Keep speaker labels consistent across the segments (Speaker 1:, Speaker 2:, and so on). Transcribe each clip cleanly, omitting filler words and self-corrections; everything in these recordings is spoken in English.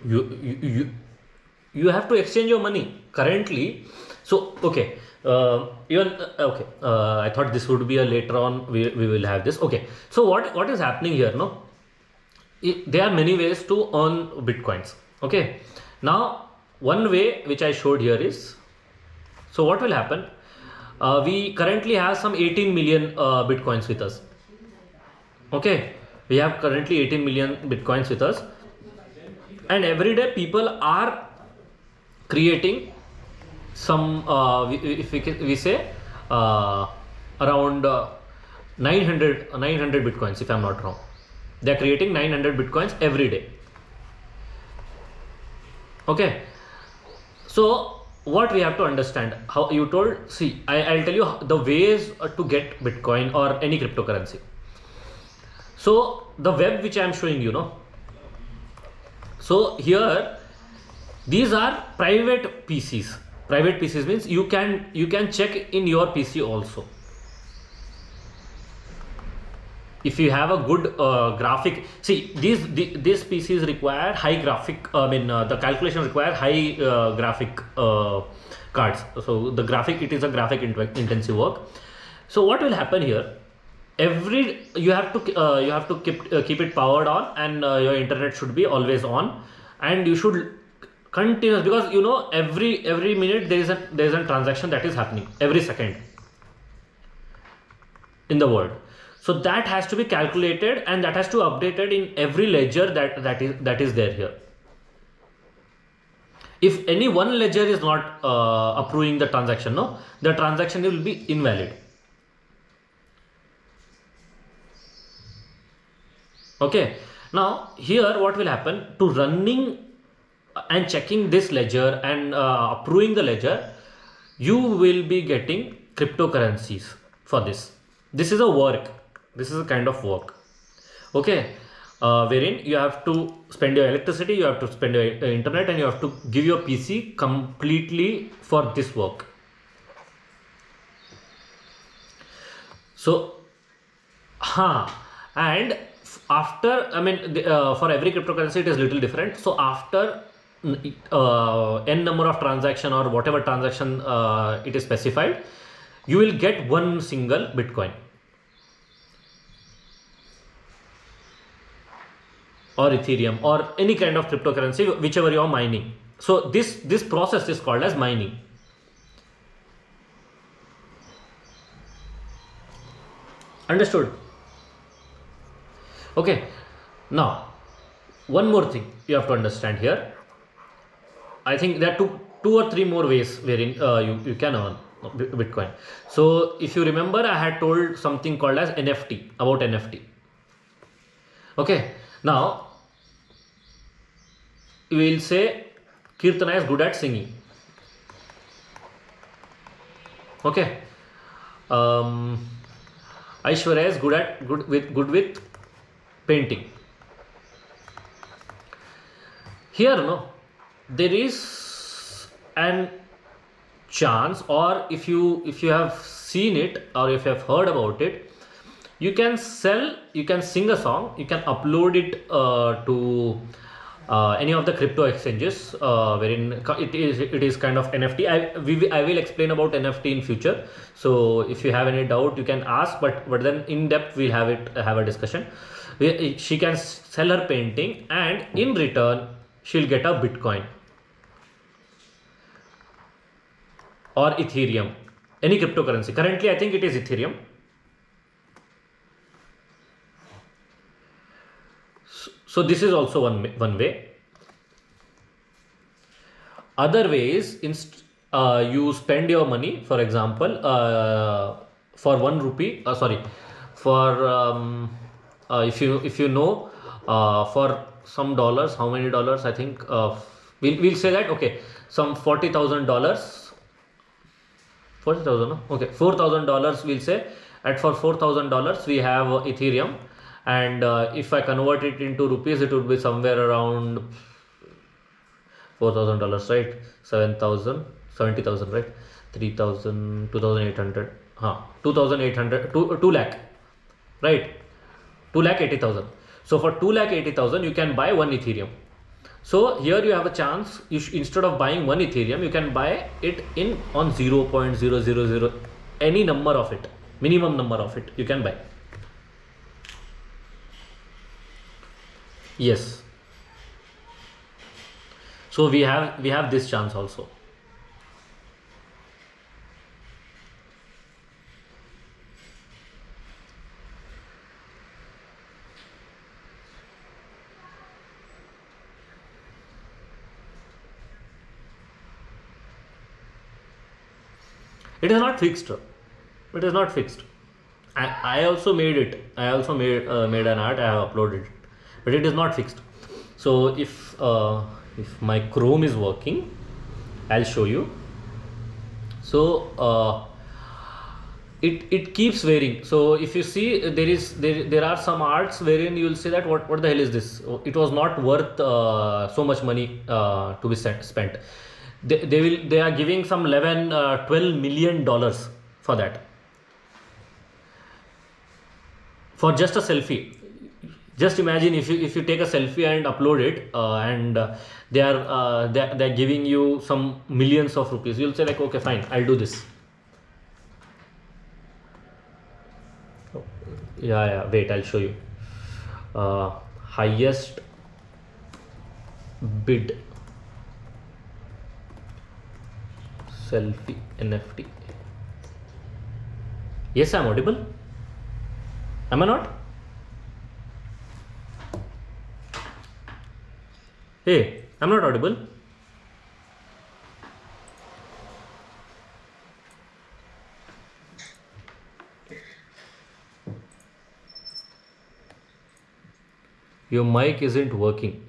Speaker 1: You you have to exchange your money currently. So okay, even okay, I thought this would be a later on, we will have this. Okay, so what is happening here, no? There are many ways to earn bitcoins. Okay, now one way which I showed here is, so what will happen, we currently have some 18 million bitcoins with us. Okay, we have currently 18 million bitcoins with us, and every day people are creating some, if we say, around 900 bitcoins, if I'm not wrong. They are creating 900 bitcoins every day. Okay, so what we have to understand, how you told, see, I'll tell you the ways to get bitcoin or any cryptocurrency. So the web which I am showing you, know, so here these are private PCs. Private PCs means you can check in your PC also. If you have a good graphic, see, these PCs require high graphic, the calculation require high graphic cards. So the graphic, it is a graphic intensive work. So what will happen here, you have to keep it powered on, and your internet should be always on, and you should continuous, because you know every minute there is a transaction that is happening every second in the world. So that has to be calculated, and that has to updated in every ledger that is there here. If any one ledger is not approving the transaction, no, the transaction will be invalid. Okay, now here what will happen, to running and checking this ledger and approving the ledger, you will be getting cryptocurrencies for this. This is a work, this is a kind of work. Okay, wherein you have to spend your electricity, you have to spend your internet, and you have to give your PC completely for this work. So and after, I mean, for every cryptocurrency it is little different. So after n number of transaction, or whatever transaction it is specified, you will get one single bitcoin or ethereum or any kind of cryptocurrency whichever you are mining. So this process is called as mining. Understood? Okay, now one more thing you have to understand here. I think there are two or three more ways wherein you can earn bitcoin. So if you remember, I had told something called as NFT, about NFT. Okay, now we will say Kirtana is good at singing. Okay, Aishwarya is good with painting. Here, no, there is an chance, or if you have seen it, or if you have heard about it, you can sing a song, you can upload it to any of the crypto exchanges, wherein it is kind of NFT. I will explain about NFT in future. So if you have any doubt, you can ask, but then in depth we'll have a discussion. She can sell her painting, and in return she'll get a bitcoin or ethereum, any cryptocurrency. Currently I think it is ethereum. So this is also one way. Other ways, you spend your money, for example, for 1 rupee, sorry, for if you know, for some dollars, how many dollars, I think, we'll say that, okay, some $40,000, 40,000, no? Okay, $4,000 we'll say. At for $4,000 we have ethereum, and if I convert it into rupees, it would be somewhere around $4,000, right? 7,000, 70,000, right? 3,000, 2,800, 2,800, 2 lakh, right? 2,80,000. So for 2,80,000 you can buy one ethereum. So here you have a chance. Instead of buying 1 Ethereum, you can buy it in on 0.000 any number of it, minimum number of it you can buy. Yes. So we have this chance also. It is not fixed. It is not fixed. I also made it. I also made an art. I have uploaded it, but it is not fixed. So if my Chrome is working, I'll show you. So it keeps varying. So if you see, there are some arts wherein you will say that what the hell is this? It was not worth so much money to be spent. They are giving some 12 million dollars for that, for just a selfie. Just imagine if you take a selfie and upload it, and they're giving you some millions of rupees. You'll say like, okay, fine, I'll do this. Yeah, wait, I'll show you. Highest bid selfie NFT. Yes, I'm audible. Am I not? Hey, I'm not audible. Your mic isn't working.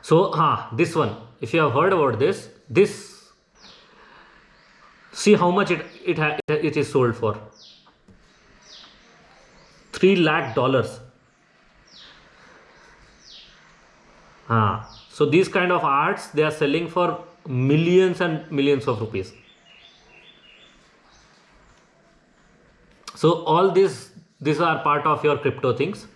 Speaker 1: So, this one. If you have heard about this, see how much it is sold for. $3 lakh. So these kind of arts, they are selling for millions and millions of rupees. So all these are part of your crypto things.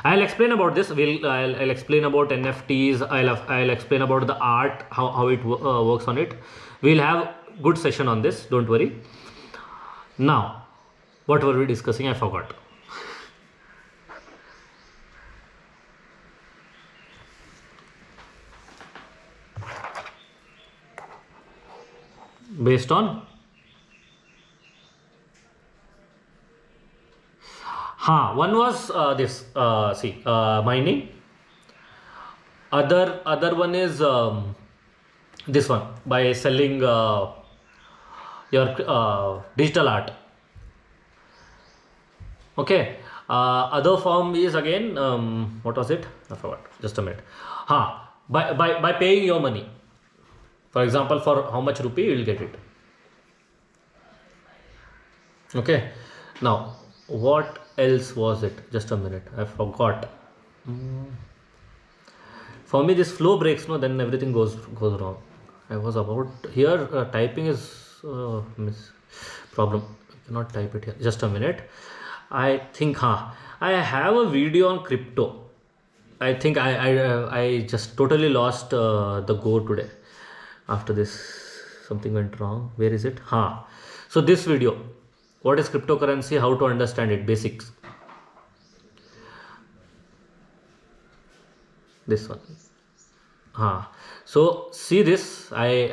Speaker 1: I'll explain about this. I'll explain about NFTs. I'll explain about the art, how it works on it. We'll have good session on this. Don't worry. Now, what were we discussing? I forgot. Based on one was this mining. Other one is this one, by selling your digital art. Okay. Other form is again, what was it? I forgot. Just a minute. By paying your money. For example, for how much rupee you will get it. Okay. Now, what else was it? Just a minute. I forgot. For me, this flow breaks. No, then everything goes wrong. I was about here. Typing is problem. I cannot type it here. Just a minute. I think I have a video on crypto. I think I just totally lost the go today. After this, something went wrong. Where is it? So this video, what is cryptocurrency, how to understand it, basics. This one. So see this, I